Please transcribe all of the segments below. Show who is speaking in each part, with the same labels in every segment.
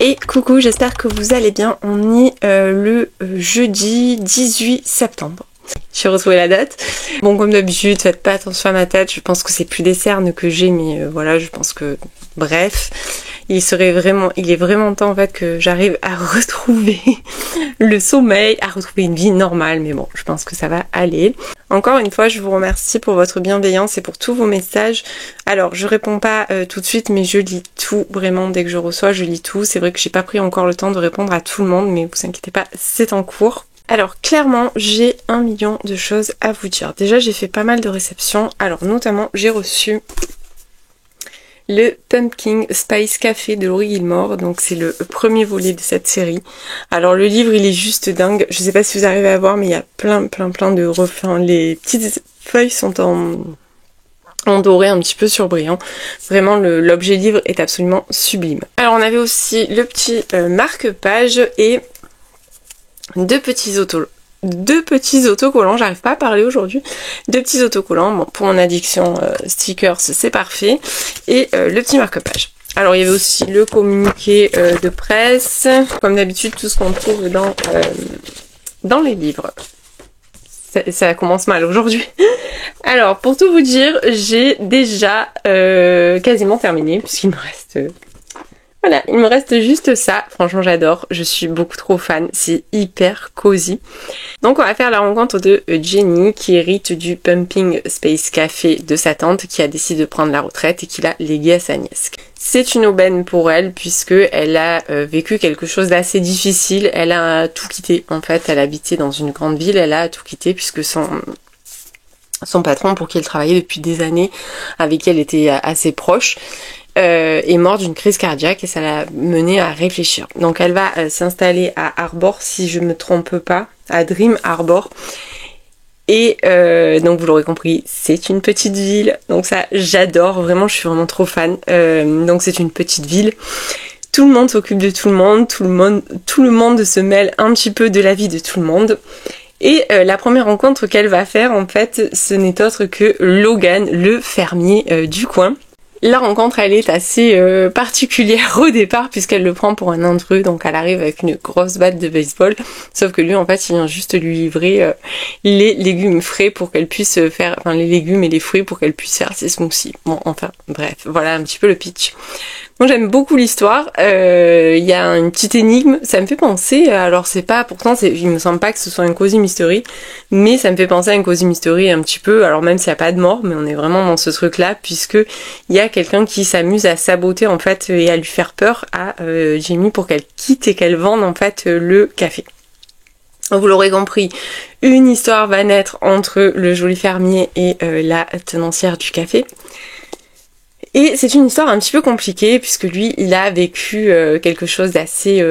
Speaker 1: Et coucou, j'espère que vous allez bien. On est le jeudi 18 septembre. J'ai retrouvé la date. Bon, comme d'habitude, faites pas attention à ma tête. Je pense que c'est plus des cernes que j'ai, mais voilà, je pense que... Bref, il est vraiment temps en fait que j'arrive à retrouver le sommeil, à retrouver une vie normale. Mais bon, je pense que ça va aller. Encore une fois, je vous remercie pour votre bienveillance et pour tous vos messages. Alors, je réponds pas tout de suite, mais je lis tout, vraiment, dès que je reçois, je lis tout. C'est vrai que j'ai pas pris encore le temps de répondre à tout le monde, mais vous inquiétez pas, c'est en cours. Alors, clairement, j'ai 1 million de choses à vous dire. Déjà, j'ai fait pas mal de réceptions. Alors, notamment, j'ai reçu le Pumpkin Spice Café de Laurie Gilmore, donc c'est le premier volet de cette série. Alors le livre il est juste dingue, je sais pas si vous arrivez à voir mais il y a plein de refins, les petites feuilles sont en doré un petit peu surbrillants. Vraiment l'objet livre est absolument sublime. Alors on avait aussi le petit marque-page et deux petits autocollants, j'arrive pas à parler aujourd'hui. 2 petits autocollants, bon, pour mon addiction stickers, c'est parfait. Et le petit marque-page. Alors, il y avait aussi le communiqué de presse. Comme d'habitude, tout ce qu'on trouve dans les livres. Ça commence mal aujourd'hui. Alors, pour tout vous dire, j'ai déjà quasiment terminé, puisqu'il me reste... Voilà, il me reste juste ça. Franchement, j'adore. Je suis beaucoup trop fan. C'est hyper cosy. Donc, on va faire la rencontre de Jenny, qui hérite du Pumpkin Spice Café de sa tante, qui a décidé de prendre la retraite et qui l'a légué à sa nièce. C'est une aubaine pour elle, puisque elle a vécu quelque chose d'assez difficile. Elle a tout quitté. En fait, elle habitait dans une grande ville. Elle a tout quitté, puisque son patron, pour qui elle travaillait depuis des années, avec qui elle était assez proche, est mort d'une crise cardiaque et ça l'a menée à réfléchir. Donc elle va s'installer à Arbor, si je me trompe pas, à Dream Arbor. Et donc vous l'aurez compris, c'est une petite ville. Donc ça, j'adore, vraiment, je suis vraiment trop fan. Donc c'est une petite ville. Tout le monde s'occupe de tout le monde, tout le monde se mêle un petit peu de la vie de tout le monde. Et la première rencontre qu'elle va faire, en fait, ce n'est autre que Logan, le fermier du coin. La rencontre, elle est assez particulière au départ puisqu'elle le prend pour un intrus, donc elle arrive avec une grosse batte de baseball, sauf que lui, en fait, il vient juste lui livrer les légumes frais pour qu'elle puisse faire, enfin les légumes et les fruits pour qu'elle puisse faire ses smoothies. Bon, enfin, bref, voilà un petit peu le pitch. Moi, j'aime beaucoup l'histoire. Il y a une petite énigme. Ça me fait penser. Alors, c'est pas. Pourtant, il me semble pas que ce soit un cozy mystery, mais ça me fait penser à un cozy mystery un petit peu. Alors, même s'il n'y a pas de mort, mais on est vraiment dans ce truc-là, puisque il y a quelqu'un qui s'amuse à saboter en fait et à lui faire peur à Jamie pour qu'elle quitte et qu'elle vende en fait le café. Vous l'aurez compris, une histoire va naître entre le joli fermier et la tenancière du café. Et c'est une histoire un petit peu compliquée puisque lui, il a vécu quelque chose d'assez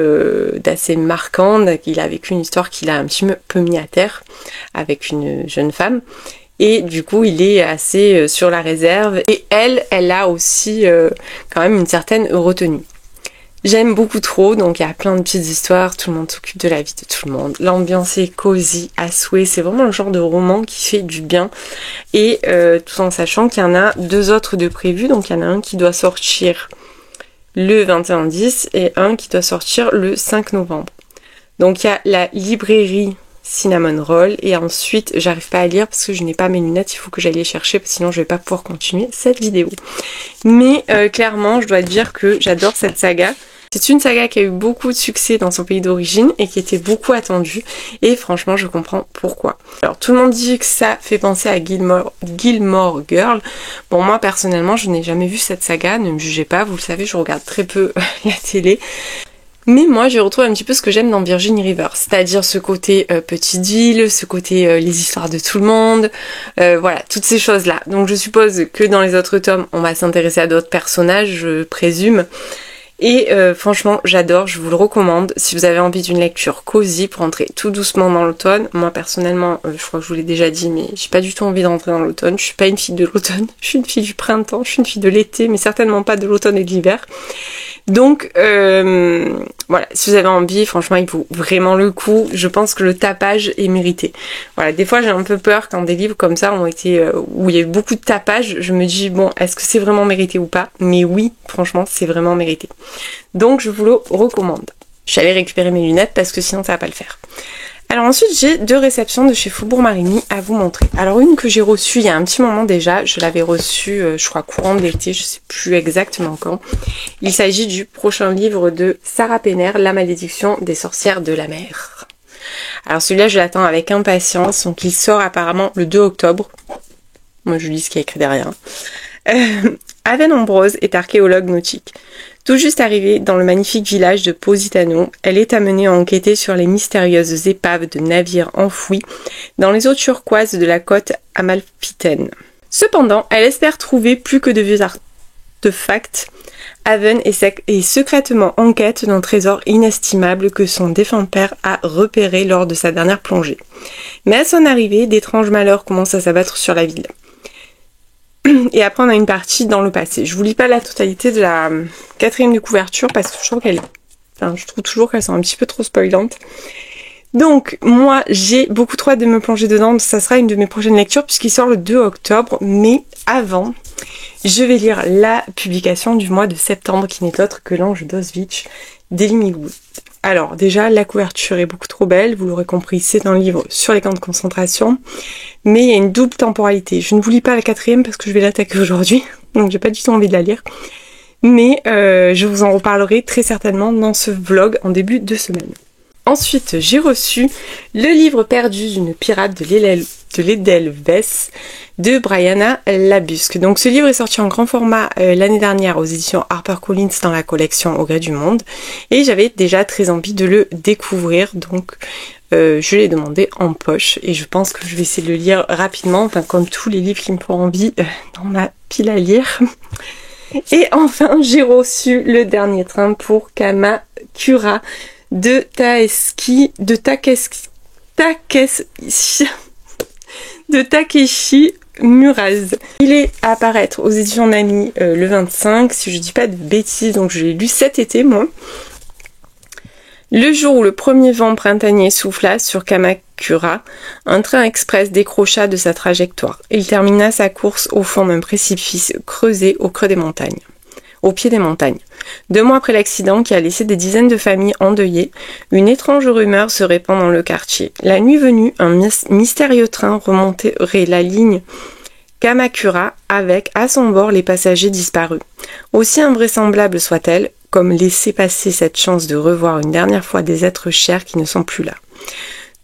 Speaker 1: marquant. Il a vécu une histoire qu'il a un petit peu mis à terre avec une jeune femme. Et du coup, il est assez sur la réserve. Et elle a aussi quand même une certaine retenue. J'aime beaucoup trop, donc il y a plein de petites histoires, tout le monde s'occupe de la vie de tout le monde. L'ambiance est cosy à souhait, c'est vraiment le genre de roman qui fait du bien. Et tout en sachant qu'il y en a 2 autres de prévus, donc il y en a un qui doit sortir le 21/10 et un qui doit sortir le 5 novembre. Donc il y a la librairie Cinnamon Roll et ensuite j'arrive pas à lire parce que je n'ai pas mes lunettes, il faut que j'aille les chercher parce que sinon je vais pas pouvoir continuer cette vidéo. Mais clairement je dois dire que j'adore cette saga. C'est une saga qui a eu beaucoup de succès dans son pays d'origine et qui était beaucoup attendue et franchement je comprends pourquoi. Alors tout le monde dit que ça fait penser à Gilmore Girl. Bon moi personnellement je n'ai jamais vu cette saga, ne me jugez pas, vous le savez je regarde très peu la télé. Mais moi, j'ai retrouvé un petit peu ce que j'aime dans Virginia River, c'est-à-dire ce côté petite ville, ce côté les histoires de tout le monde, voilà, toutes ces choses-là. Donc je suppose que dans les autres tomes, on va s'intéresser à d'autres personnages, je présume. Et franchement, j'adore, je vous le recommande. Si vous avez envie d'une lecture cosy pour entrer tout doucement dans l'automne, moi personnellement, je crois que je vous l'ai déjà dit, mais j'ai pas du tout envie de rentrer dans l'automne. Je suis pas une fille de l'automne, je suis une fille du printemps, je suis une fille de l'été, mais certainement pas de l'automne et de l'hiver. Donc voilà, si vous avez envie, franchement il vaut vraiment le coup. Je pense que le tapage est mérité. Voilà, des fois j'ai un peu peur quand des livres comme ça ont été où il y a eu beaucoup de tapage, je me dis bon, est-ce que c'est vraiment mérité ou pas? Mais oui, franchement c'est vraiment mérité. Donc je vous le recommande. Je suis allée récupérer mes lunettes parce que sinon ça va pas le faire. Alors ensuite j'ai 2 réceptions de chez Faubourg Marigny à vous montrer. Alors une que j'ai reçue il y a un petit moment déjà, je l'avais reçue je crois courant d'été, je sais plus exactement quand. Il s'agit du prochain livre de Sarah Penner, La malédiction des sorcières de la mer. Alors celui-là je l'attends avec impatience, donc il sort apparemment le 2 octobre. Moi je lis ce qu'il y a écrit derrière. Aven Ambrose est archéologue nautique. Tout juste arrivée dans le magnifique village de Positano, elle est amenée à enquêter sur les mystérieuses épaves de navires enfouis dans les eaux turquoises de la côte amalfitaine. Cependant, elle espère trouver plus que de vieux artefacts. Aven est secrètement en quête d'un trésor inestimable que son défunt père a repéré lors de sa dernière plongée. Mais à son arrivée, d'étranges malheurs commencent à s'abattre sur la ville. Et après on a une partie dans le passé. Je vous lis pas la totalité de la 4e de couverture parce que je trouve je trouve toujours qu'elles sont un petit peu trop spoilantes. Donc moi j'ai beaucoup trop hâte de me plonger dedans, ça sera une de mes prochaines lectures puisqu'il sort le 2 octobre, mais avant je vais lire la publication du mois de septembre qui n'est autre que L'Ange d'Auschwitz d'Elie Mead. Alors déjà la couverture est beaucoup trop belle, vous l'aurez compris, c'est un livre sur les camps de concentration, mais il y a une double temporalité. Je ne vous lis pas la 4e parce que je vais l'attaquer aujourd'hui, donc j'ai pas du tout envie de la lire, mais je vous en reparlerai très certainement dans ce vlog en début de semaine. Ensuite, j'ai reçu le livre perdu d'une pirate de l'Edelweiss de Brianna Labusque. Donc ce livre est sorti en grand format l'année dernière aux éditions HarperCollins dans la collection Au gré du monde. Et j'avais déjà très envie de le découvrir. Donc je l'ai demandé en poche. Et je pense que je vais essayer de le lire rapidement. Enfin comme tous les livres qui me font envie dans ma pile à lire. Et enfin, j'ai reçu le dernier train pour Kamakura de Takeshi Muraz. Il est à apparaître aux éditions Nami le 25, si je dis pas de bêtises, donc je l'ai lu cet été moi. Le jour où le premier vent printanier souffla sur Kamakura, un train express décrocha de sa trajectoire. Il termina sa course au fond d'un précipice creusé au creux des montagnes. Au pied des montagnes. 2 mois après l'accident qui a laissé des dizaines de familles endeuillées, une étrange rumeur se répand dans le quartier. La nuit venue, un mystérieux train remonterait la ligne Kamakura avec à son bord les passagers disparus. Aussi invraisemblable soit-elle, comme laisser passer cette chance de revoir une dernière fois des êtres chers qui ne sont plus là.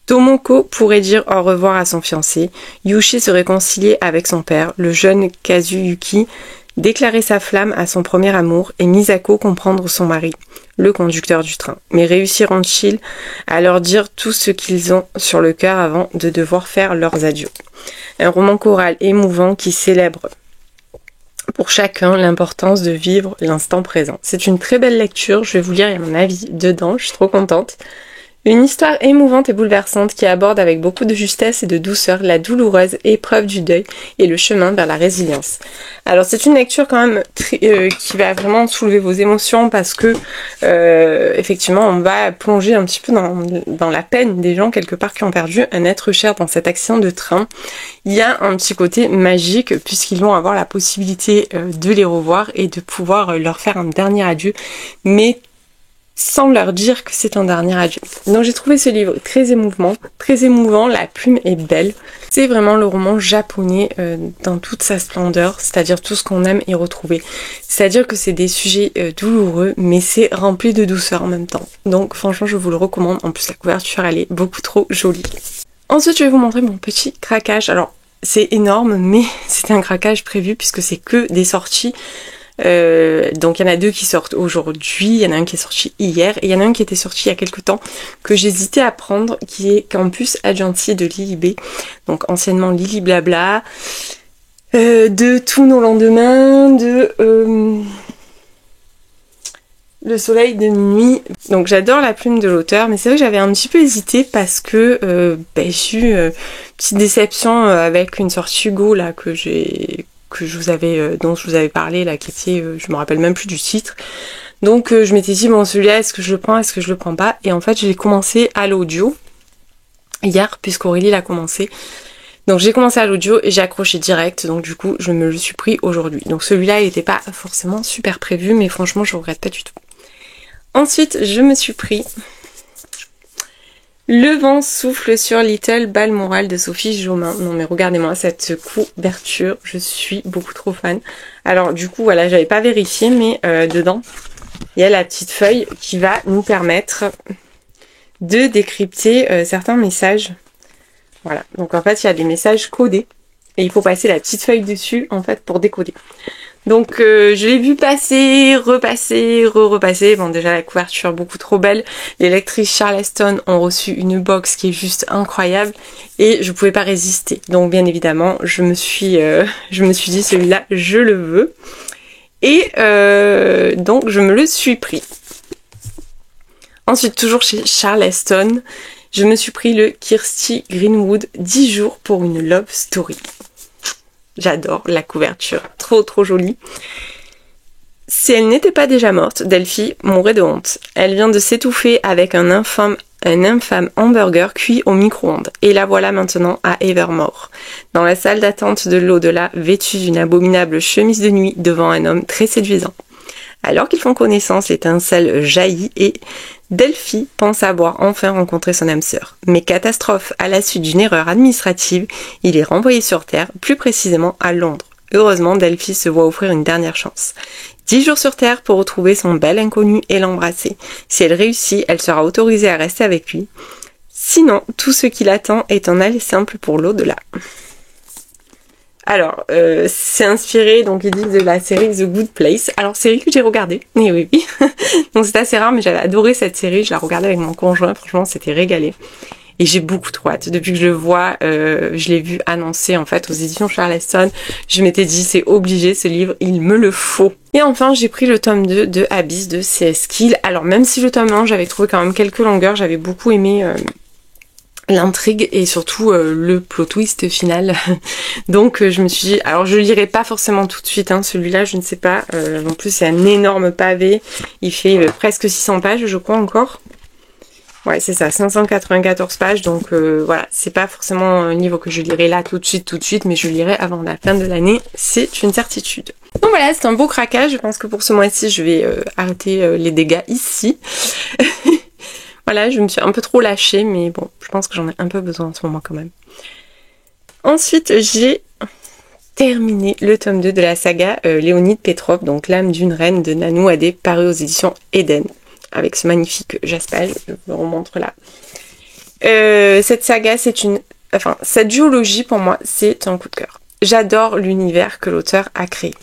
Speaker 1: Tomoko pourrait dire au revoir à son fiancé, Yushi se réconcilier avec son père, le jeune Kazuyuki déclarer sa flamme à son premier amour et Misako comprendre son mari, le conducteur du train. Mais réussiront-ils à leur dire tout ce qu'ils ont sur le cœur avant de devoir faire leurs adieux? Un roman choral émouvant qui célèbre pour chacun l'importance de vivre l'instant présent. C'est une très belle lecture, je vais vous lire mon avis dedans, je suis trop contente. Une histoire émouvante et bouleversante qui aborde avec beaucoup de justesse et de douceur la douloureuse épreuve du deuil et le chemin vers la résilience. Alors c'est une lecture quand même qui va vraiment soulever vos émotions parce que effectivement on va plonger un petit peu dans la peine des gens quelque part qui ont perdu un être cher dans cet accident de train. Il y a un petit côté magique puisqu'ils vont avoir la possibilité de les revoir et de pouvoir leur faire un dernier adieu, mais sans leur dire que c'est un dernier adieu. Donc j'ai trouvé ce livre très émouvant, la plume est belle. C'est vraiment le roman japonais dans toute sa splendeur, c'est-à-dire tout ce qu'on aime y retrouver. C'est-à-dire que c'est des sujets douloureux, mais c'est rempli de douceur en même temps. Donc franchement je vous le recommande, en plus la couverture elle est beaucoup trop jolie. Ensuite je vais vous montrer mon petit craquage. Alors c'est énorme, mais c'est un craquage prévu puisque c'est que des sorties. Donc il y en a 2 qui sortent aujourd'hui, il y en a un qui est sorti hier et il y en a un qui était sorti il y a quelques temps que j'hésitais à prendre qui est Campus Agenti de Lily B, donc anciennement Lily Blabla, de Tous nos lendemains, de Le soleil de minuit. Donc j'adore la plume de l'auteur, mais c'est vrai que j'avais un petit peu hésité parce que j'ai eu une petite déception avec une sortie Hugo là dont je vous avais parlé là, qui était, je me rappelle même plus du titre. Donc je m'étais dit bon celui-là est-ce que je le prends, est-ce que je le prends pas, et en fait j'ai commencé à l'audio hier puisqu'Aurélie l'a commencé. Donc j'ai commencé à l'audio et j'ai accroché direct, donc du coup je me le suis pris aujourd'hui. Donc celui-là il n'était pas forcément super prévu, mais franchement je regrette pas du tout. Ensuite je me suis pris Le vent souffle sur Little Balmoral de Sophie Jomain. Non mais regardez-moi cette couverture, je suis beaucoup trop fan. Alors du coup voilà, j'avais pas vérifié, mais dedans il y a la petite feuille qui va nous permettre de décrypter certains messages. Voilà, donc en fait il y a des messages codés et il faut passer la petite feuille dessus en fait pour décoder. Donc je l'ai vu passer, repasser, repasser. Bon déjà la couverture beaucoup trop belle. Les lectrices Charleston ont reçu une box qui est juste incroyable et je pouvais pas résister. Donc bien évidemment je me suis dit celui-là je le veux. Et donc je me le suis pris. Ensuite toujours chez Charleston, je me suis pris le Kirsty Greenwood 10 jours pour une love story. J'adore la couverture, trop jolie. Si elle n'était pas déjà morte, Delphi mourrait de honte. Elle vient de s'étouffer avec un infâme hamburger cuit au micro-ondes. Et la voilà maintenant à Evermore, dans la salle d'attente de l'au-delà, vêtue d'une abominable chemise de nuit devant un homme très séduisant. Alors qu'ils font connaissance, l'étincelle jaillit et Delphi pense avoir enfin rencontré son âme sœur. Mais catastrophe, à la suite d'une erreur administrative, il est renvoyé sur Terre, plus précisément à Londres. Heureusement, Delphi se voit offrir une dernière chance. 10 jours sur Terre pour retrouver son bel inconnu et l'embrasser. Si elle réussit, elle sera autorisée à rester avec lui. Sinon, tout ce qui l'attend est un aller simple pour l'au-delà. Alors, c'est inspiré, donc ils disent, de la série The Good Place. Alors, série que j'ai regardée, oui. Donc c'est assez rare, mais j'avais adoré cette série. Je la regardais avec mon conjoint, franchement, c'était régalé. Et j'ai beaucoup trop hâte. Depuis que je le vois, je l'ai vu annoncé en fait aux éditions Charleston. Je m'étais dit, c'est obligé ce livre, il me le faut. Et enfin, j'ai pris le tome 2 de Abyss de C.S. Kill. Alors, même si le tome 1, j'avais trouvé quand même quelques longueurs, j'avais beaucoup aimé l'intrigue et surtout le plot twist final. Donc je me suis dit, alors je lirai pas forcément tout de suite, hein, celui-là je ne sais pas, en plus c'est un énorme pavé, il fait presque 600 pages je crois encore. Ouais c'est ça, 594 pages, donc voilà, c'est pas forcément un livre que je lirai là tout de suite, mais je lirai avant la fin de l'année, c'est une certitude. Donc voilà, c'est un beau craquage, je pense que pour ce mois-ci je vais arrêter les dégâts ici. Voilà, je me suis un peu trop lâchée, mais bon, je pense que j'en ai un peu besoin en ce moment quand même. Ensuite, j'ai terminé le tome 2 de la saga Léonide Petrov, donc l'âme d'une reine de Nanou Adé, paru aux éditions Eden, avec ce magnifique jaspage, je vous le remontre là. Cette saga, cette duologie pour moi, c'est un coup de cœur. J'adore l'univers que l'auteur a créé.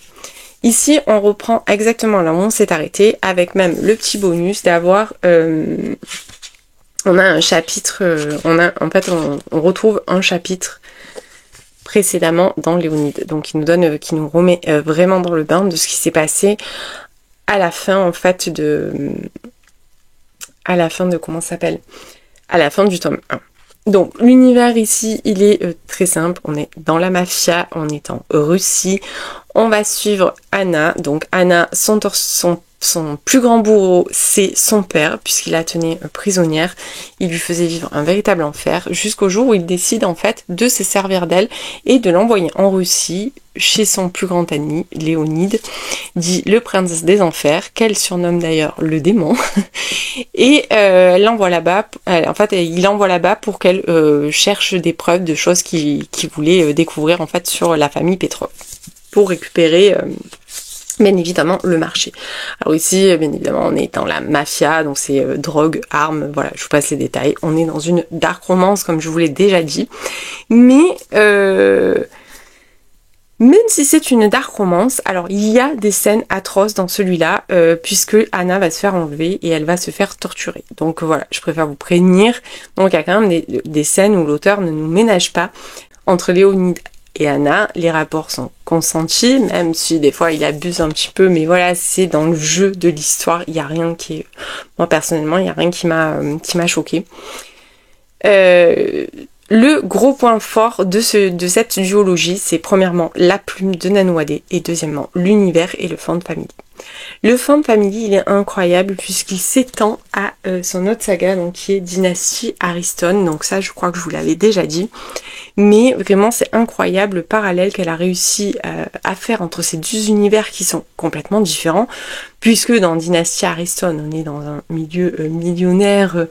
Speaker 1: Ici, on reprend exactement là où on s'est arrêté, avec même le petit bonus d'avoir... on a un chapitre, on retrouve un chapitre précédemment dans Léonide. Donc qui nous remet vraiment dans le bain de ce qui s'est passé à la fin en fait à la fin du tome 1. Donc l'univers ici, il est très simple, on est dans la mafia, on est en Russie, on va suivre Anna. Donc Anna, son plus grand bourreau, c'est son père, puisqu'il la tenait prisonnière. Il lui faisait vivre un véritable enfer, jusqu'au jour où il décide en fait de se servir d'elle et de l'envoyer en Russie, chez son plus grand ami, Léonide, dit le prince des enfers, qu'elle surnomme d'ailleurs le démon, et il l'envoie là-bas pour qu'elle cherche des preuves de choses qu'il voulait découvrir en fait sur la famille Petrov, pour récupérer... bien évidemment le marché. Alors ici, bien évidemment, on est dans la mafia, donc c'est drogue, armes, voilà, je vous passe les détails. On est dans une dark romance, comme je vous l'ai déjà dit. Mais même si c'est une dark romance, alors il y a des scènes atroces dans celui-là, puisque Anna va se faire enlever et elle va se faire torturer. Donc voilà, je préfère vous prévenir. Donc il y a quand même des scènes où l'auteur ne nous ménage pas. Entre Léonide et Anna, les rapports sont consentis, même si des fois il abuse un petit peu, mais voilà, c'est dans le jeu de l'histoire, il n'y a rien qui est... Moi personnellement, il n'y a rien qui m'a choqué. Le gros point fort de cette duologie, c'est premièrement la plume de Nanou Adé et deuxièmement l'univers et le fond de famille. Le Found Family, il est incroyable puisqu'il s'étend à son autre saga, donc qui est Dynasty Ariston. Donc ça, je crois que je vous l'avais déjà dit. Mais vraiment, c'est incroyable le parallèle qu'elle a réussi à faire entre ces deux univers qui sont complètement différents. Puisque dans Dynasty Ariston, on est dans un milieu millionnaire,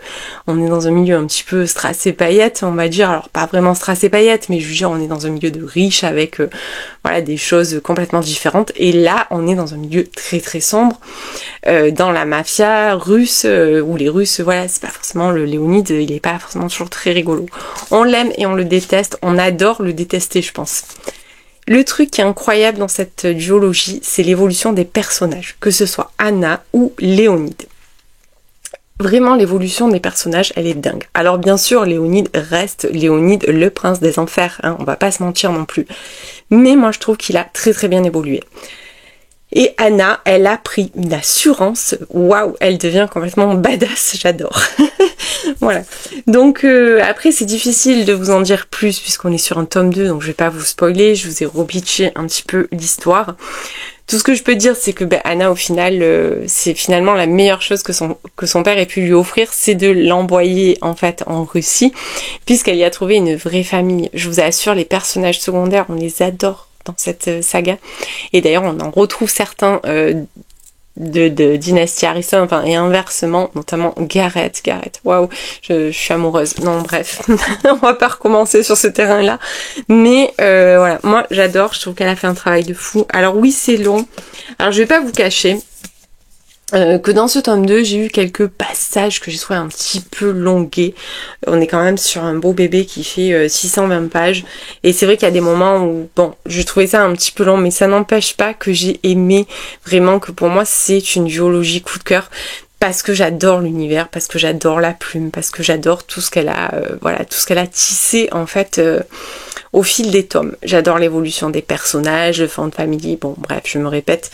Speaker 1: on est dans un milieu un petit peu strass et paillettes, on va dire. Alors pas vraiment strass et paillettes, mais je veux dire, on est dans un milieu de riches avec voilà, des choses complètement différentes. Et là, on est dans un milieu très très sombre, dans la mafia russe, où les Russes, voilà, c'est pas forcément le Léonide, il est pas forcément toujours très rigolo. On l'aime et on le déteste, on adore le détester, je pense. Le truc qui est incroyable dans cette duologie, c'est l'évolution des personnages, que ce soit Anna ou Léonide. Vraiment, l'évolution des personnages, elle est dingue. Alors bien sûr, Léonide reste Léonide, le prince des enfers, hein, on va pas se mentir non plus. Mais moi, je trouve qu'il a très très bien évolué. Et Anna, elle a pris une assurance, waouh, elle devient complètement badass, j'adore. Voilà. Donc après, c'est difficile de vous en dire plus puisqu'on est sur un tome 2, donc je vais pas vous spoiler, je vous ai repitché un petit peu l'histoire. Tout ce que je peux dire, c'est que Anna, au final, c'est finalement la meilleure chose que son père ait pu lui offrir, c'est de l'envoyer en fait en Russie, puisqu'elle y a trouvé une vraie famille. Je vous assure, les personnages secondaires, on les adore dans cette saga. Et d'ailleurs, on en retrouve certains de Dynasty Ariston, enfin, et inversement, notamment Gareth, waouh, je suis amoureuse. Non, bref, on va pas recommencer sur ce terrain-là. Mais voilà, moi j'adore, je trouve qu'elle a fait un travail de fou. Alors oui, c'est long. Alors je vais pas vous cacher que dans ce tome 2, j'ai eu quelques passages que j'ai trouvé un petit peu longués. On est quand même sur un beau bébé qui fait 620 pages. Et c'est vrai qu'il y a des moments où, bon, je trouvais ça un petit peu long, mais ça n'empêche pas que j'ai aimé vraiment, que pour moi, c'est une duologie coup de cœur. Parce que j'adore l'univers, parce que j'adore la plume, parce que j'adore tout ce qu'elle a, voilà, tout ce qu'elle a tissé, en fait, au fil des tomes. J'adore l'évolution des personnages, le Found Family, bon bref, je me répète.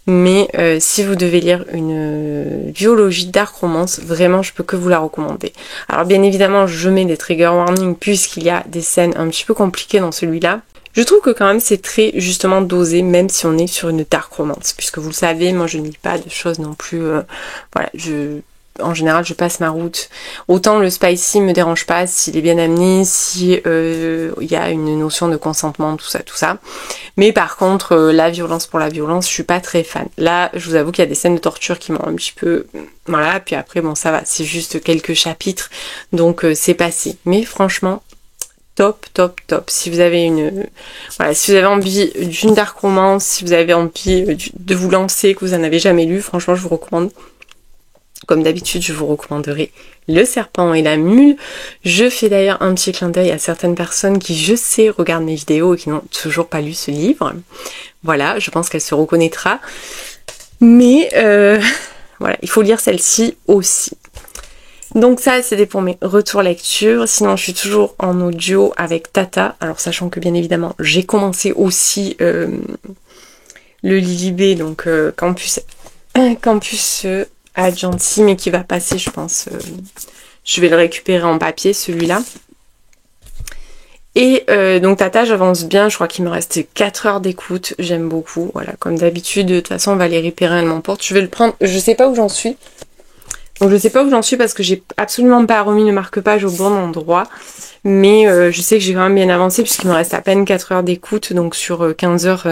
Speaker 1: Mais si vous devez lire une duologie dark romance, vraiment je peux que vous la recommander. Alors bien évidemment, je mets des trigger warnings puisqu'il y a des scènes un petit peu compliquées dans celui-là. Je trouve que quand même c'est très justement dosé, même si on est sur une dark romance, puisque vous le savez, moi je ne lis pas de choses non plus, voilà, en général je passe ma route. Autant le spicy me dérange pas s'il est bien amené, si y a une notion de consentement, tout ça. Mais par contre, la violence pour la violence, je suis pas très fan. Là, je vous avoue qu'il y a des scènes de torture qui m'ont un petit peu, voilà, puis après bon ça va, c'est juste quelques chapitres, donc c'est passé. Mais franchement, top. Si vous avez voilà, si vous avez envie d'une dark romance, si vous avez envie de vous lancer, que vous en avez jamais lu, franchement, je vous recommande. Comme d'habitude, je vous recommanderai Le Serpent et la Mule. Je fais d'ailleurs un petit clin d'œil à certaines personnes qui, je sais, regardent mes vidéos et qui n'ont toujours pas lu ce livre. Voilà, je pense qu'elle se reconnaîtra. Mais voilà, il faut lire celle-ci aussi. Donc ça, c'était pour mes retours lecture. Sinon, je suis toujours en audio avec Tata. Alors, sachant que, bien évidemment, j'ai commencé aussi le Lilibé, donc Campus Agency, mais qui va passer, je pense. Je vais le récupérer en papier, celui-là. Et donc Tata, j'avance bien. Je crois qu'il me reste 4 heures d'écoute. J'aime beaucoup. Voilà, comme d'habitude. De toute façon, on va les repérer, elle m'emporte. Je vais le prendre. Je sais pas où j'en suis. Donc je sais pas où j'en suis parce que j'ai absolument pas remis le marque-page au bon endroit. Mais je sais que j'ai quand même bien avancé puisqu'il me reste à peine 4 heures d'écoute. Donc sur 15 heures,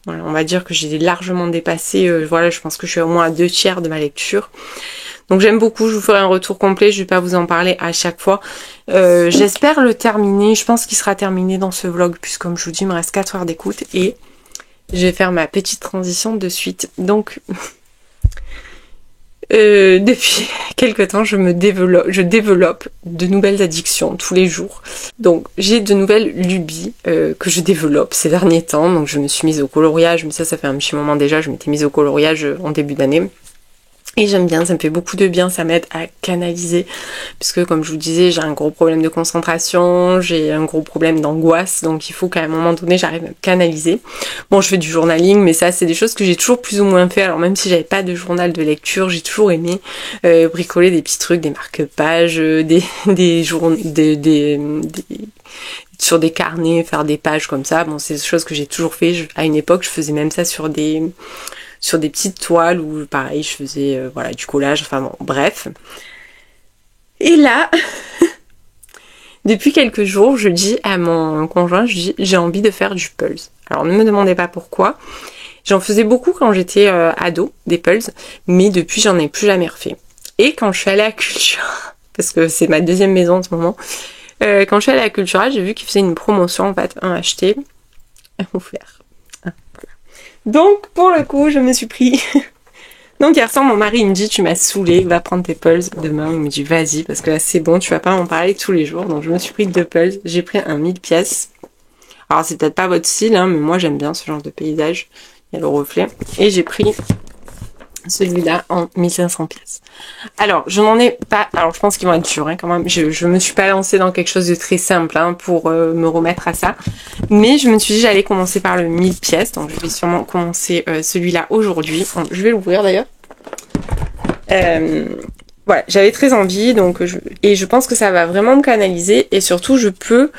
Speaker 1: voilà, on va dire que j'ai largement dépassé. Voilà, je pense que je suis au moins à 2/3 de ma lecture. Donc j'aime beaucoup, je vous ferai un retour complet, je vais pas vous en parler à chaque fois. J'espère le terminer, je pense qu'il sera terminé dans ce vlog puisque comme je vous dis, il me reste 4 heures d'écoute et je vais faire ma petite transition de suite. Donc... depuis quelque temps, je développe de nouvelles addictions tous les jours. Donc, j'ai de nouvelles lubies que je développe ces derniers temps. Donc, je me suis mise au coloriage, mais ça fait un petit moment déjà. Je m'étais mise au coloriage en début d'année. Et j'aime bien, ça me fait beaucoup de bien, ça m'aide à canaliser, puisque comme je vous disais, j'ai un gros problème de concentration, j'ai un gros problème d'angoisse, donc il faut qu'à un moment donné, j'arrive à me canaliser. Bon, je fais du journaling, mais ça, c'est des choses que j'ai toujours plus ou moins fait, alors même si j'avais pas de journal de lecture, j'ai toujours aimé bricoler des petits trucs, des marque-pages, sur des carnets, faire des pages comme ça. Bon, c'est des choses que j'ai toujours fait. À une époque, je faisais même ça sur des sur des petites toiles où pareil je faisais voilà du collage, enfin bon bref. Et là depuis quelques jours je dis à mon conjoint, je dis j'ai envie de faire du pulse. Alors ne me demandez pas pourquoi, j'en faisais beaucoup quand j'étais ado, des pulse, mais depuis j'en ai plus jamais refait. Et quand je suis allée à Cultura, parce que c'est ma deuxième maison en ce moment, quand je suis allée à Cultura, j'ai vu qu'ils faisaient une promotion, en fait, un acheté, un offert. Donc, pour le coup, je me suis pris... Donc, hier soir, mon mari, il me dit, tu m'as saoulée, va prendre tes pulses demain. Il me dit, vas-y, parce que là, c'est bon, tu vas pas m'en parler tous les jours. Donc, je me suis pris 2 pulses. J'ai pris un 1000 pièces. Alors, c'est peut-être pas votre style, hein, mais moi, j'aime bien ce genre de paysage. Il y a le reflet. Et j'ai pris celui-là en 1500 pièces. Alors, je n'en ai pas... Alors, je pense qu'ils vont être durs, hein, quand même. Je me suis pas lancée dans quelque chose de très simple, hein, pour me remettre à ça. Mais je me suis dit, j'allais commencer par le 1000 pièces. Donc, je vais sûrement commencer celui-là aujourd'hui. Je vais l'ouvrir, d'ailleurs. Voilà, j'avais très envie, donc et je pense que ça va vraiment me canaliser, et surtout je peux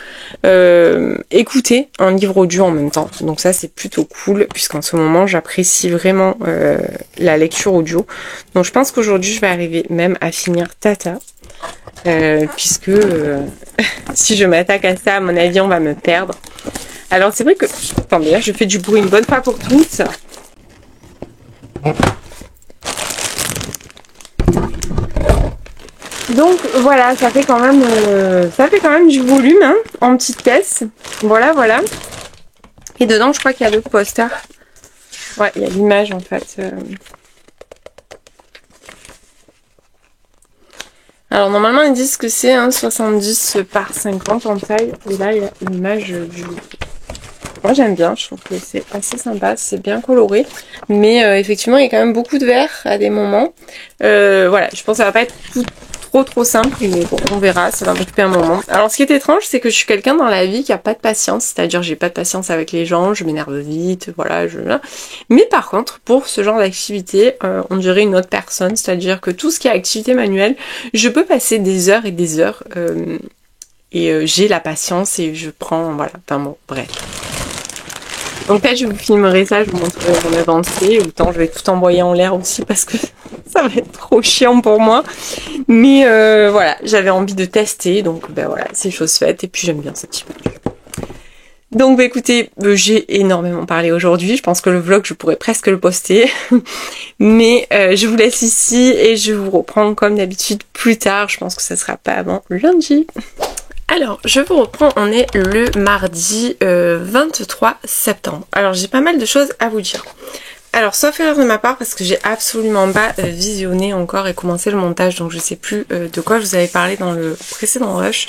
Speaker 1: écouter un livre audio en même temps. Donc ça c'est plutôt cool, puisqu'en ce moment j'apprécie vraiment la lecture audio. Donc je pense qu'aujourd'hui je vais arriver même à finir Tata, puisque si je m'attaque à ça, à mon avis on va me perdre. Alors c'est vrai que... Attendez, je fais du bruit une bonne fois pour toutes. Donc voilà, ça fait quand même du volume, hein, en petite caisse. Voilà, voilà. Et dedans, je crois qu'il y a le poster. Ouais, il y a l'image en fait. Alors normalement, ils disent que c'est un 70 par 50 en taille. Et là, il y a l'image du... Moi j'aime bien, je trouve que c'est assez sympa, c'est bien coloré. Mais effectivement, il y a quand même beaucoup de vert à des moments. Voilà, je pense que ça va pas être trop simple, mais bon, on verra, ça va m'occuper un moment. Alors ce qui est étrange, c'est que je suis quelqu'un dans la vie qui a pas de patience, c'est-à-dire j'ai pas de patience avec les gens, je m'énerve vite, voilà, mais par contre, pour ce genre d'activité, on dirait une autre personne, c'est-à-dire que tout ce qui est activité manuelle, je peux passer des heures et des heures, et j'ai la patience et je prends, voilà, enfin bon, bref. Donc peut-être je vous filmerai ça, je vous montrerai mon avancée, autant je vais tout envoyer en l'air aussi parce que ça va être trop chiant pour moi. Mais voilà, j'avais envie de tester, donc ben voilà, c'est chose faite, et puis j'aime bien ce petit peu. Donc bah, écoutez, j'ai énormément parlé aujourd'hui, je pense que le vlog je pourrais presque le poster, mais je vous laisse ici et je vous reprends comme d'habitude plus tard, je pense que ça sera pas avant lundi. Alors, je vous reprends, on est le mardi 23 septembre. Alors, j'ai pas mal de choses à vous dire. Alors, sauf erreur de ma part, parce que j'ai absolument pas visionné encore et commencé le montage, donc je sais plus de quoi je vous avais parlé dans le précédent rush.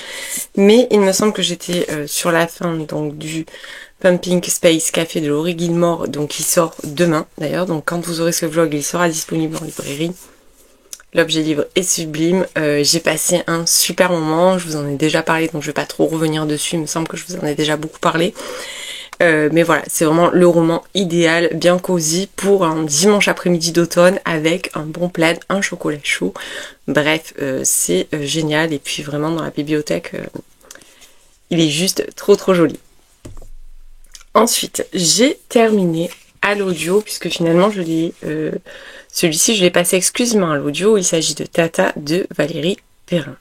Speaker 1: Mais il me semble que j'étais sur la fin donc du Pumping Space Café de Laurie Gilmore, donc qui sort demain d'ailleurs. Donc quand vous aurez ce vlog, il sera disponible en librairie. L'objet livre est sublime, j'ai passé un super moment, je vous en ai déjà parlé donc je vais pas trop revenir dessus, il me semble que je vous en ai déjà beaucoup parlé. Mais voilà, c'est vraiment le roman idéal, bien cosy pour un dimanche après-midi d'automne avec un bon plaid, un chocolat chaud. Bref, c'est génial, et puis vraiment dans la bibliothèque, il est juste trop joli. Ensuite, j'ai terminé à l'audio, puisque finalement je l'ai... celui-ci je l'ai passé exclusivement à l'audio, il s'agit de Tata de Valérie Perrin.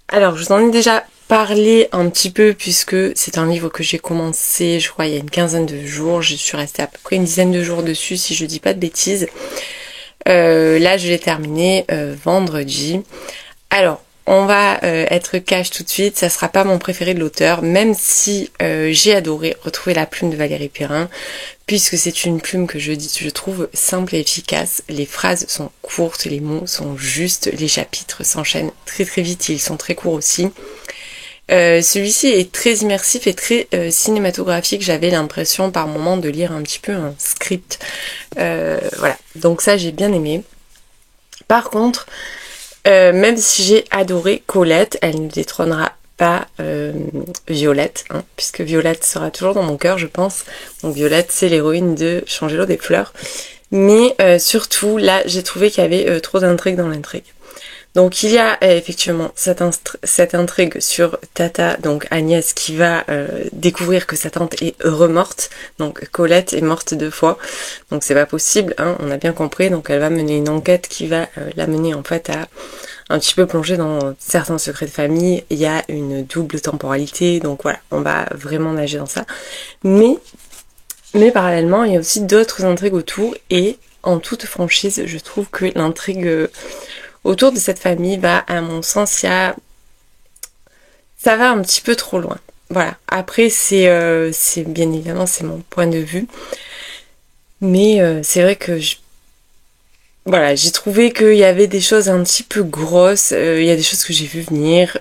Speaker 1: Alors je vous en ai déjà parlé un petit peu, puisque c'est un livre que j'ai commencé je crois il y a une quinzaine de jours, je suis restée à peu près une dizaine de jours dessus si je dis pas de bêtises. Là je l'ai terminé vendredi. Alors on va être cash tout de suite, ça sera pas mon préféré de l'auteur, même si j'ai adoré retrouver la plume de Valérie Perrin, puisque c'est une plume que je trouve simple et efficace. Les phrases sont courtes, les mots sont justes, les chapitres s'enchaînent très vite, ils sont très courts aussi. Celui-ci est très immersif et très cinématographique, j'avais l'impression par moment de lire un petit peu un script. Voilà, donc ça j'ai bien aimé. Par contre, même si j'ai adoré Colette, elle ne détrônera pas Violette, hein, puisque Violette sera toujours dans mon cœur, je pense. Donc Violette, c'est l'héroïne de Changer l'eau des fleurs. Mais surtout, là, j'ai trouvé qu'il y avait trop d'intrigue dans l'intrigue. Donc il y a effectivement cette intrigue sur Tata, donc Agnès, qui va découvrir que sa tante est remorte. Donc Colette est morte 2 fois. Donc c'est pas possible, hein, on a bien compris. Donc elle va mener une enquête qui va l'amener en fait à un petit peu plonger dans certains secrets de famille. Il y a une double temporalité. Donc voilà, on va vraiment nager dans ça. Mais parallèlement, il y a aussi d'autres intrigues autour. Et en toute franchise, je trouve que l'intrigue autour de cette famille va, à mon sens, ça va un petit peu trop loin. Voilà. Après, c'est bien évidemment, c'est mon point de vue. Mais c'est vrai que voilà, j'ai trouvé qu'il y avait des choses un petit peu grosses. Il y a des choses que j'ai vu venir.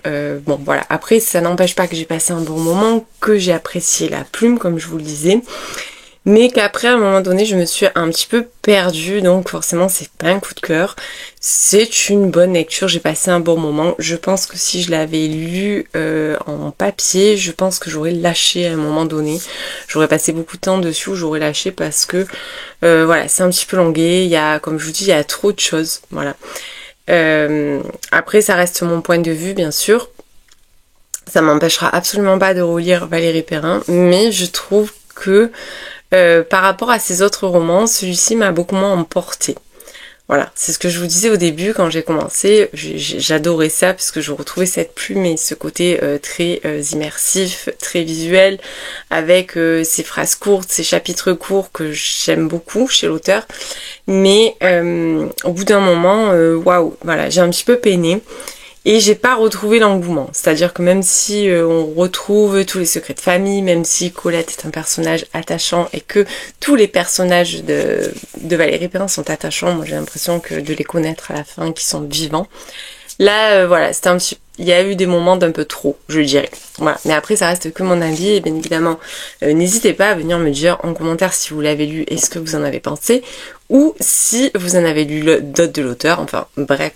Speaker 1: Bon, voilà. Après, ça n'empêche pas que j'ai passé un bon moment, que j'ai apprécié la plume, comme je vous le disais. Mais qu'après, à un moment donné, je me suis un petit peu perdue, donc forcément, c'est pas un coup de cœur. C'est une bonne lecture, j'ai passé un bon moment. Je pense que si je l'avais lu en papier, je pense que j'aurais lâché à un moment donné. J'aurais passé beaucoup de temps dessus, j'aurais lâché parce que, voilà, c'est un petit peu longué. Il y a, comme je vous dis, il y a trop de choses, voilà. Après, ça reste mon point de vue, bien sûr. Ça m'empêchera absolument pas de relire Valérie Perrin, mais je trouve que par rapport à ces autres romans, celui-ci m'a beaucoup moins emporté. Voilà, c'est ce que je vous disais au début quand j'ai commencé, j'adorais ça parce que je retrouvais cette plume et ce côté très immersif, très visuel, avec ces phrases courtes, ces chapitres courts que j'aime beaucoup chez l'auteur. Mais au bout d'un moment, waouh, voilà, j'ai un petit peu peiné. Et j'ai pas retrouvé l'engouement. C'est-à-dire que même si on retrouve tous les secrets de famille, même si Colette est un personnage attachant et que tous les personnages de Valérie Perrin sont attachants, moi j'ai l'impression que de les connaître à la fin, qui sont vivants. Là, voilà, c'était un petit... Il y a eu des moments d'un peu trop, je dirais. Voilà. Mais après, ça reste que mon avis. Et bien évidemment, n'hésitez pas à venir me dire en commentaire si vous l'avez lu et ce que vous en avez pensé. Ou si vous en avez lu d'autres de l'auteur. Enfin, bref.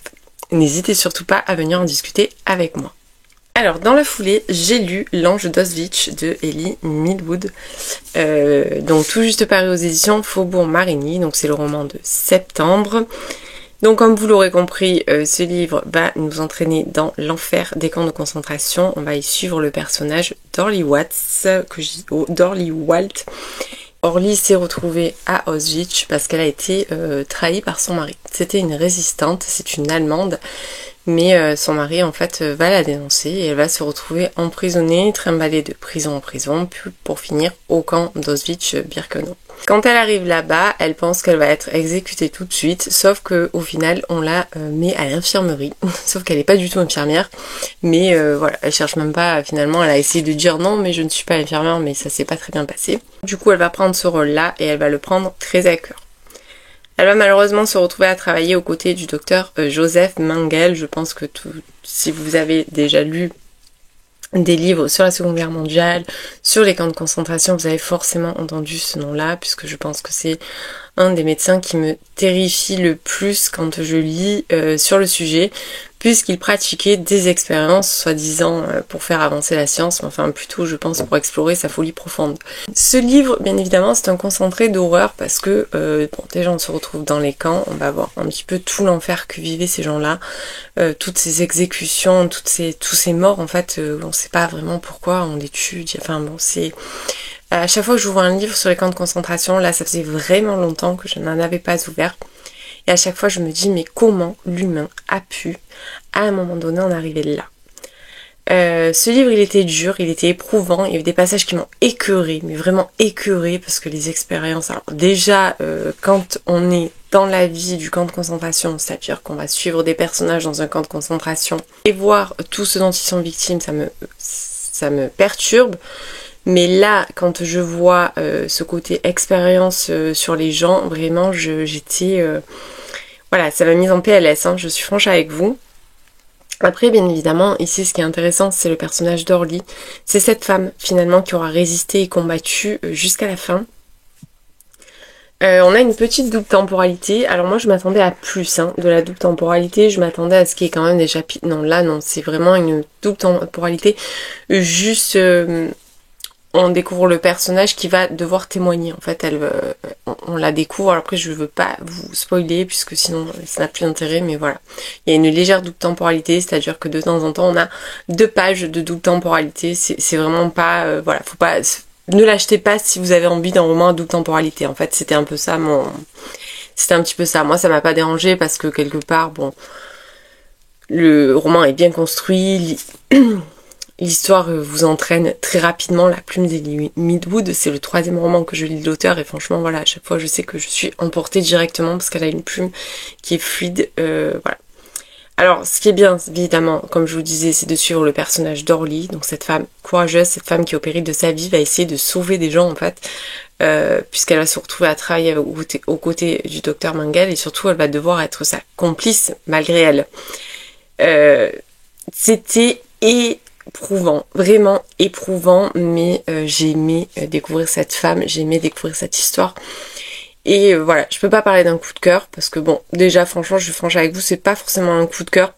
Speaker 1: N'hésitez surtout pas à venir en discuter avec moi. Alors, dans la foulée, j'ai lu L'Ange d'Auschwitz de Ellie Millwood. Donc, tout juste paru aux éditions Faubourg Marigny. Donc, c'est le roman de septembre. Donc, comme vous l'aurez compris, ce livre va nous entraîner dans l'enfer des camps de concentration. On va y suivre le personnage d'Orly Watts, d'Orly Walt. Orly s'est retrouvée à Auschwitz parce qu'elle a été trahie par son mari. C'était une résistante, c'est une Allemande, mais son mari en fait va la dénoncer et elle va se retrouver emprisonnée, trimballée de prison en prison, puis pour finir au camp d'Auschwitz-Birkenau. Quand elle arrive là-bas, elle pense qu'elle va être exécutée tout de suite, sauf que au final on la met à l'infirmerie, sauf qu'elle n'est pas du tout infirmière, mais voilà, elle cherche même pas, finalement elle a essayé de dire non mais je ne suis pas infirmière, mais ça s'est pas très bien passé. Du coup elle va prendre ce rôle-là et elle va le prendre très à cœur. Elle va malheureusement se retrouver à travailler aux côtés du docteur Joseph Mengele. Je pense que si vous avez déjà lu des livres sur la Seconde Guerre mondiale, sur les camps de concentration, vous avez forcément entendu ce nom-là, puisque je pense que c'est un des médecins qui me terrifie le plus quand je lis sur le sujet, puisqu'il pratiquait des expériences, soi-disant pour faire avancer la science, mais enfin plutôt je pense pour explorer sa folie profonde. Ce livre, bien évidemment, c'est un concentré d'horreur, parce que bon, déjà on se retrouve dans les camps, on va voir un petit peu tout l'enfer que vivaient ces gens-là, toutes ces exécutions, tous ces morts en fait, on sait pas vraiment pourquoi on les tue, enfin bon c'est... À chaque fois que j'ouvre un livre sur les camps de concentration, là ça faisait vraiment longtemps que je n'en avais pas ouvert. Et à chaque fois je me dis mais comment l'humain a pu à un moment donné en arriver là. Ce livre il était dur, il était éprouvant, il y avait des passages qui m'ont écœurée, mais vraiment écœurée parce que les expériences... Alors déjà quand on est dans la vie du camp de concentration, c'est-à-dire qu'on va suivre des personnages dans un camp de concentration et voir tout ce dont ils sont victimes, ça me perturbe. Mais là, quand je vois ce côté expérience sur les gens, vraiment, j'étais... voilà, ça m'a mise en PLS, hein, je suis franche avec vous. Après, bien évidemment, ici, ce qui est intéressant, c'est le personnage d'Orly. C'est cette femme, finalement, qui aura résisté et combattu jusqu'à la fin. On a une petite double temporalité. Alors moi, je m'attendais à plus de la double temporalité. Je m'attendais à ce qu'il y ait quand même des chapitres... Non, là, non, c'est vraiment une double temporalité. Juste... on découvre le personnage qui va devoir témoigner. En fait, on la découvre. Alors après je veux pas vous spoiler puisque sinon ça n'a plus d'intérêt, mais voilà. Il y a une légère double temporalité, c'est-à-dire que de temps en temps on a 2 pages de double temporalité. C'est vraiment pas... voilà, faut pas... Ne l'achetez pas si vous avez envie d'un roman à double temporalité. En fait c'était un peu ça C'était un petit peu ça. Moi ça m'a pas dérangé parce que quelque part, bon... Le roman est bien construit, l'histoire vous entraîne très rapidement. La plume d'Ellie Midwood, c'est le 3e roman que je lis de l'auteur et franchement voilà, à chaque fois je sais que je suis emportée directement parce qu'elle a une plume qui est fluide, voilà. Alors ce qui est bien évidemment, comme je vous disais, c'est de suivre le personnage d'Orly, donc cette femme courageuse, cette femme qui au péril de sa vie va essayer de sauver des gens en fait, puisqu'elle va se retrouver à travailler aux côtés du docteur Mengele et surtout elle va devoir être sa complice malgré elle. C'était éprouvant, vraiment éprouvant, mais j'ai aimé découvrir cette femme, j'ai aimé découvrir cette histoire. Et voilà, je peux pas parler d'un coup de cœur, parce que bon, déjà franchement, je suis franche avec vous, c'est pas forcément un coup de cœur.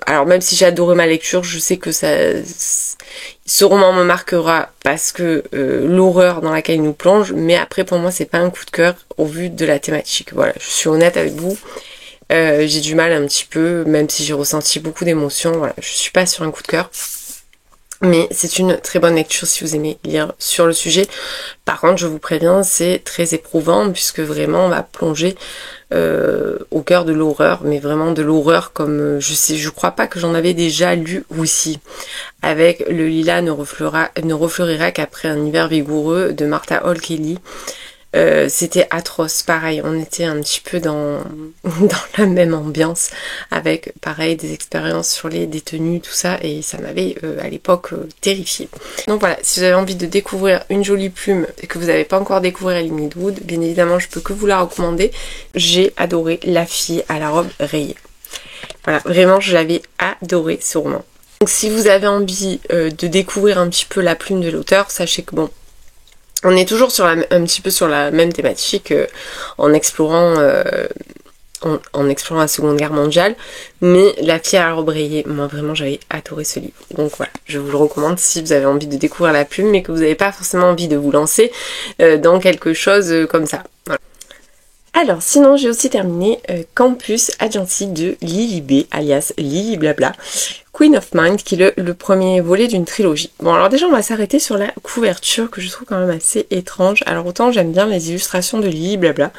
Speaker 1: Alors même si j'ai adoré ma lecture, je sais que ce roman me marquera parce que l'horreur dans laquelle il nous plonge, mais après pour moi c'est pas un coup de cœur au vu de la thématique. Voilà, je suis honnête avec vous. J'ai du mal un petit peu, même si j'ai ressenti beaucoup d'émotions, voilà, je suis pas sur un coup de cœur. Mais c'est une très bonne lecture si vous aimez lire sur le sujet. Par contre, je vous préviens, c'est très éprouvant puisque vraiment on va plonger au cœur de l'horreur, mais vraiment de l'horreur comme je crois pas que j'en avais déjà lu aussi. Avec Le lilas ne refleurira qu'après un hiver vigoureux de Martha Hall Kelly. C'était atroce, pareil, on était un petit peu dans la même ambiance avec pareil des expériences sur les détenus, tout ça, et ça m'avait à l'époque terrifiée. Donc voilà, si vous avez envie de découvrir une jolie plume et que vous n'avez pas encore découvert Ellie Midwood, bien évidemment je peux que vous la recommander. J'ai adoré La fille à la robe rayée. Voilà, vraiment je l'avais adoré ce roman. Donc si vous avez envie de découvrir un petit peu la plume de l'auteur, sachez que bon, on est toujours sur un petit peu sur la même thématique en explorant la Seconde Guerre mondiale, mais La fille à la robe rayée, moi vraiment j'avais adoré ce livre. Donc voilà, je vous le recommande si vous avez envie de découvrir la plume mais que vous n'avez pas forcément envie de vous lancer dans quelque chose comme ça. Voilà. Alors sinon j'ai aussi terminé Campus Agency de Lily B, alias Lily Blabla, Queen of Mind, qui est le premier volet d'une trilogie. Bon alors déjà on va s'arrêter sur la couverture que je trouve quand même assez étrange. Alors autant j'aime bien les illustrations de Lily Blabla,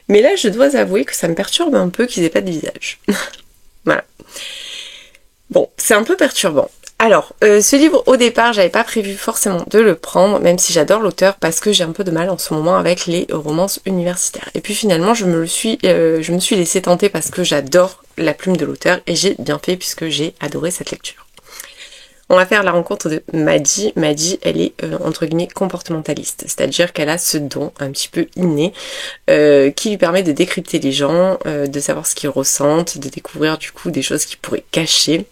Speaker 1: mais là je dois avouer que ça me perturbe un peu qu'ils aient pas de visage. Voilà. Bon, c'est un peu perturbant. Alors, ce livre, au départ, j'avais pas prévu forcément de le prendre, même si j'adore l'auteur, parce que j'ai un peu de mal en ce moment avec les romances universitaires. Et puis finalement, je me suis laissée tenter parce que j'adore la plume de l'auteur, et j'ai bien fait puisque j'ai adoré cette lecture. On va faire la rencontre de Maddie. Maddie, elle est, entre guillemets, comportementaliste, c'est-à-dire qu'elle a ce don un petit peu inné, qui lui permet de décrypter les gens, de savoir ce qu'ils ressentent, de découvrir du coup des choses qu'ils pourraient cacher.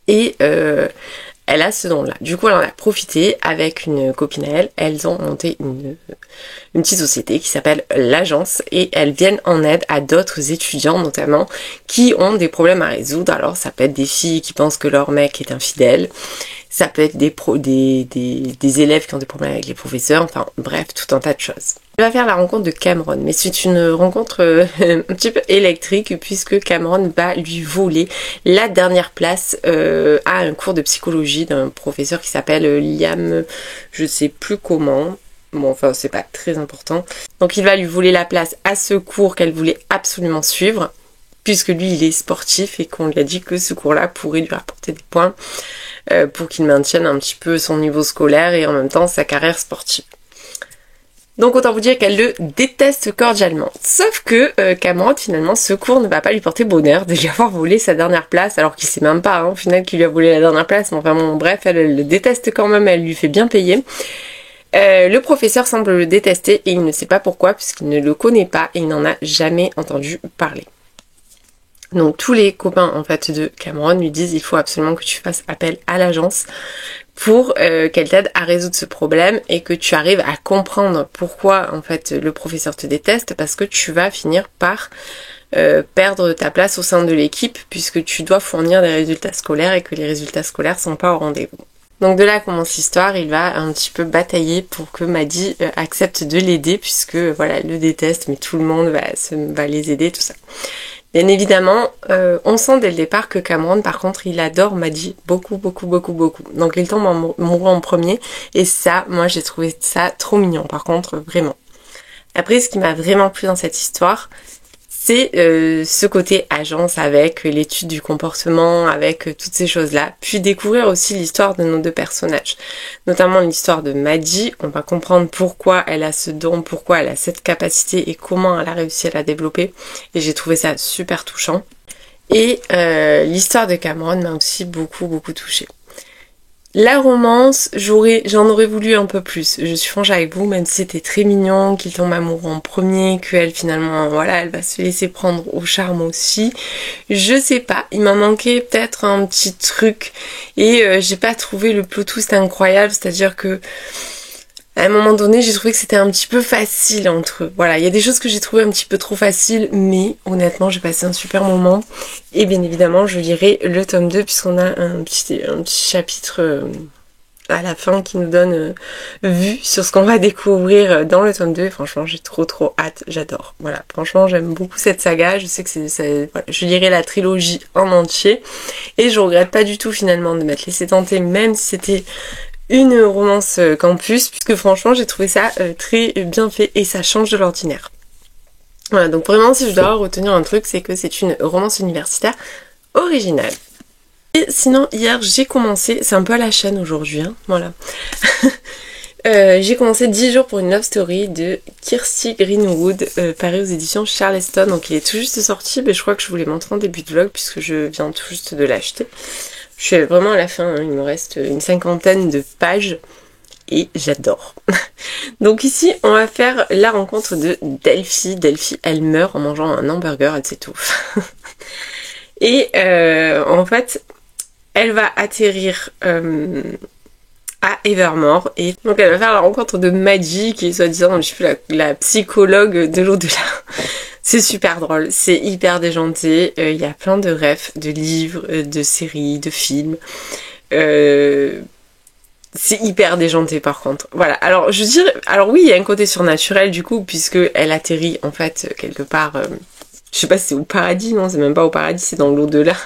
Speaker 1: Et elle a ce don-là. Du coup, elle en a profité avec une copine à elle. Elles ont monté une petite société qui s'appelle l'Agence et elles viennent en aide à d'autres étudiants notamment qui ont des problèmes à résoudre. Alors ça peut être des filles qui pensent que leur mec est infidèle, ça peut être des élèves qui ont des problèmes avec les professeurs, enfin bref, tout un tas de choses. Je vais faire la rencontre de Cameron, mais c'est une rencontre un petit peu électrique puisque Cameron va lui voler la dernière place à un cours de psychologie d'un professeur qui s'appelle Liam, je sais plus comment. Bon, enfin, c'est pas très important. Donc, il va lui voler la place à ce cours qu'elle voulait absolument suivre, puisque lui, il est sportif et qu'on lui a dit que ce cours-là pourrait lui rapporter des points pour qu'il maintienne un petit peu son niveau scolaire et en même temps sa carrière sportive. Donc, autant vous dire qu'elle le déteste cordialement. Sauf que Cameron, finalement, ce cours ne va pas lui porter bonheur de lui avoir volé sa dernière place, alors qu'il sait même pas, au final, qu'il lui a volé la dernière place. Mais enfin, bon, bref, elle le déteste quand même, elle lui fait bien payer. Le professeur semble le détester et il ne sait pas pourquoi puisqu'il ne le connaît pas et il n'en a jamais entendu parler. Donc tous les copains en fait de Cameron lui disent il faut absolument que tu fasses appel à l'agence pour qu'elle t'aide à résoudre ce problème et que tu arrives à comprendre pourquoi en fait le professeur te déteste parce que tu vas finir par perdre ta place au sein de l'équipe puisque tu dois fournir des résultats scolaires et que les résultats scolaires sont pas au rendez-vous. Donc de là commence l'histoire, il va un petit peu batailler pour que Maddie accepte de l'aider, puisque voilà, elle le déteste, mais tout le monde va les aider, tout ça. Bien évidemment, on sent dès le départ que Cameron, par contre, il adore Maddie beaucoup, beaucoup, beaucoup, beaucoup. Donc il tombe amoureux en premier, et ça, moi j'ai trouvé ça trop mignon, par contre, vraiment. Après, ce qui m'a vraiment plu dans cette histoire, c'est ce côté agence avec l'étude du comportement, avec toutes ces choses-là. Puis découvrir aussi l'histoire de nos deux personnages. Notamment l'histoire de Maddie. On va comprendre pourquoi elle a ce don, pourquoi elle a cette capacité et comment elle a réussi à la développer. Et j'ai trouvé ça super touchant. Et l'histoire de Cameron m'a aussi beaucoup, beaucoup touchée. La romance, j'en aurais voulu un peu plus. Je suis franche avec vous, même si c'était très mignon, qu'il tombe amoureux en premier, qu'elle finalement, voilà, elle va se laisser prendre au charme aussi. Je sais pas, il m'a manqué peut-être un petit truc et j'ai pas trouvé le plot twist incroyable, c'est-à-dire que à un moment donné, j'ai trouvé que c'était un petit peu facile entre eux. Voilà, il y a des choses que j'ai trouvé un petit peu trop faciles, mais honnêtement, j'ai passé un super moment. Et bien évidemment, je lirai le tome 2 puisqu'on a un petit chapitre à la fin qui nous donne vue sur ce qu'on va découvrir dans le tome 2. Et franchement, j'ai trop hâte, j'adore. Voilà, franchement, j'aime beaucoup cette saga. Je sais que voilà, je lirai la trilogie en entier. Et je regrette pas du tout finalement de m'être laissé tenter, même si c'était une romance campus, puisque franchement j'ai trouvé ça très bien fait et ça change de l'ordinaire. Voilà, donc vraiment si je dois retenir un truc, c'est que c'est une romance universitaire originale. Et sinon hier j'ai commencé, c'est un peu à la chaîne aujourd'hui, hein, voilà. J'ai commencé 10 jours pour une love story de Kirsty Greenwood, paru aux éditions Charleston, donc il est tout juste sorti, mais je crois que je vous l'ai montré en début de vlog puisque je viens tout juste de l'acheter. Je suis vraiment à la fin, hein, il me reste une 50aine de pages et j'adore. Donc ici, on va faire la rencontre de Delphi. Delphi, elle meurt en mangeant un hamburger, elle s'étouffe. Et en fait, elle va atterrir à Evermore et donc elle va faire la rencontre de Maddie qui est soi-disant, je sais plus, la psychologue de l'au-delà. C'est super drôle, c'est hyper déjanté, il y a plein de refs, de livres, de séries, de films. C'est hyper déjanté par contre. Voilà, alors je dirais, alors oui, il y a un côté surnaturel du coup, puisque elle atterrit en fait quelque part, je sais pas si c'est au paradis, non, c'est même pas au paradis, c'est dans l'au-delà.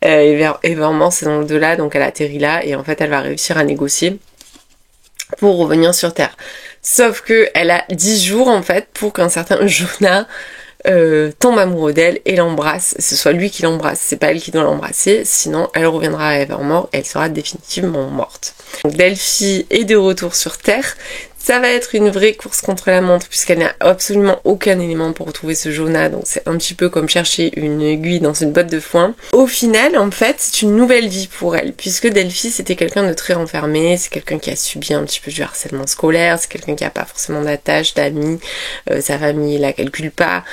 Speaker 1: Evermore, c'est dans l'au-delà, donc elle atterrit là, et en fait elle va réussir à négocier pour revenir sur Terre. Sauf que elle a 10 jours en fait pour qu'un certain Jonah tombe amoureux d'elle et l'embrasse. Ce soit lui qui l'embrasse, c'est pas elle qui doit l'embrasser, sinon elle reviendra à Evermore et elle sera définitivement morte. Donc Delphi est de retour sur Terre. Ça va être une vraie course contre la montre puisqu'elle n'a absolument aucun élément pour retrouver ce Jonah, donc c'est un petit peu comme chercher une aiguille dans une botte de foin. Au final, en fait, c'est une nouvelle vie pour elle puisque Delphi c'était quelqu'un de très renfermé, c'est quelqu'un qui a subi un petit peu du harcèlement scolaire, c'est quelqu'un qui a pas forcément d'attache, d'amis, sa famille la calcule pas.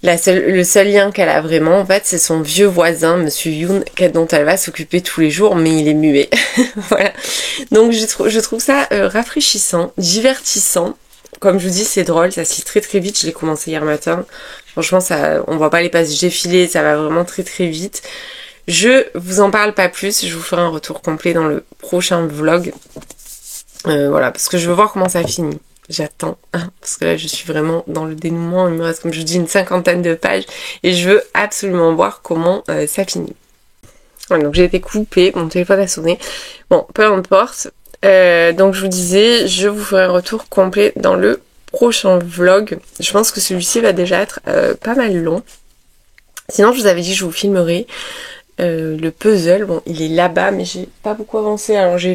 Speaker 1: Le seul lien qu'elle a vraiment, en fait, c'est son vieux voisin, Monsieur Yoon, dont elle va s'occuper tous les jours, mais il est muet. Voilà. Donc je trouve ça rafraîchissant, divertissant. Comme je vous dis, c'est drôle, ça se lit très très vite. Je l'ai commencé hier matin. Franchement, on voit pas les pages défiler, ça va vraiment très très vite. Je vous en parle pas plus, je vous ferai un retour complet dans le prochain vlog. Voilà, parce que je veux voir comment ça finit. J'attends, hein, parce que là je suis vraiment dans le dénouement, il me reste comme je vous dis une 50aine de pages et je veux absolument voir comment ça finit. Voilà, donc j'ai été coupée, mon téléphone a sonné, bon peu importe, donc je vous disais, je vous ferai un retour complet dans le prochain vlog. Je pense que celui-ci va déjà être pas mal long, sinon je vous avais dit que je vous filmerai le puzzle, bon il est là-bas mais j'ai pas beaucoup avancé, alors j'ai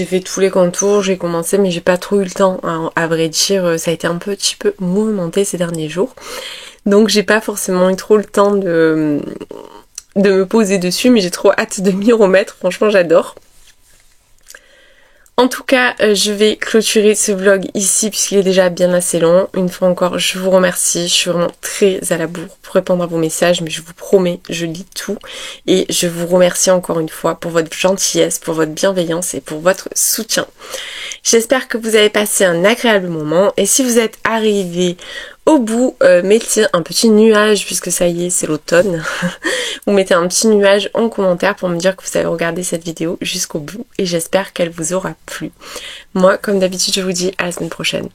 Speaker 1: fait tous les contours, j'ai commencé, mais j'ai pas trop eu le temps. Hein. À vrai dire, ça a été un petit peu mouvementé ces derniers jours. Donc j'ai pas forcément eu trop le temps de me poser dessus, mais j'ai trop hâte de m'y remettre. Franchement, j'adore. En tout cas, je vais clôturer ce vlog ici puisqu'il est déjà bien assez long. Une fois encore, je vous remercie. Je suis vraiment très à la bourre pour répondre à vos messages, mais je vous promets, je lis tout. Et je vous remercie encore une fois pour votre gentillesse, pour votre bienveillance et pour votre soutien. J'espère que vous avez passé un agréable moment. Et si vous êtes arrivé au bout, mettez un petit nuage, puisque ça y est, c'est l'automne. Vous mettez un petit nuage en commentaire pour me dire que vous avez regardé cette vidéo jusqu'au bout et j'espère qu'elle vous aura plu. Moi, comme d'habitude, je vous dis à la semaine prochaine.